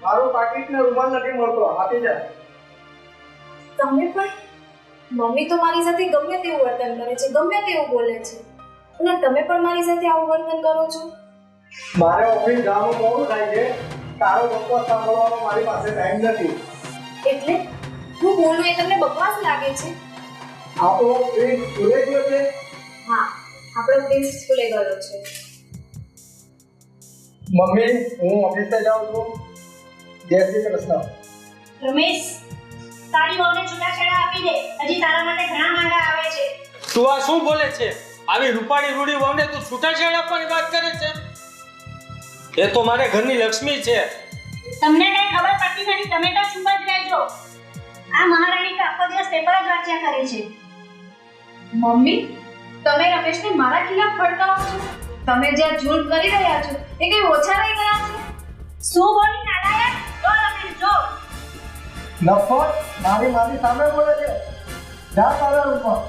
મારું પાકીટ ને રૂમાલ નથી મળતો, આપી જા. તમે પણ મમ્મી તો મારી સાથે ગમે તેવું વર્તન કરે છે, ગમે તેવું બોલે છે, અને તમે પણ મારી સાથે આવું વર્તન કરો છો. મારે ઓફિસ જવાનું મોડું થાય છે, તારો બકવાસ સાંભળવાનો મારી પાસે ટાઈમ નથી. એટલે હું બોલું એ તમને બકવાસ લાગે છે? આપણો પ્રિન્સ સ્કૂલે ગયો છે. હા, આપણો પ્રિન્સ સ્કૂલે ગયો છે. મમ્મી, હું ઓફિસે જાઉં છું. જય શ્રી કૃષ્ણ. રમેશ, તારી વહુને છૂટાછેડા આપી દે. હજી તારા માટે ઘણા માંગા આવે છે. તું આ શું બોલે છે? આવી રૂપાળી રૂડી વહુને તું છૂટાછેડા આપવાની વાત કરે છે? એ તો મારે ઘરની લક્ષ્મી છે. તમને કઈ ખબર પડતી નથી, તમે તો ચૂપ જ રહેજો. આ મહારાણી તો આખો દિવસ પેપર જ વાંચ્યા કરે છે. મમ્મી, તમે રમેશને મારા ખિલાફ ભડકાવો છો? તમે જે આ જુલ્મ કરી રહ્યા છો એ કઈ ઓછા રહી ગયા છે? શું બોલી નાલાયક? જો રમેશ જો. નફરત મારી સામે બોલે છે. જા તારા રૂમમાં.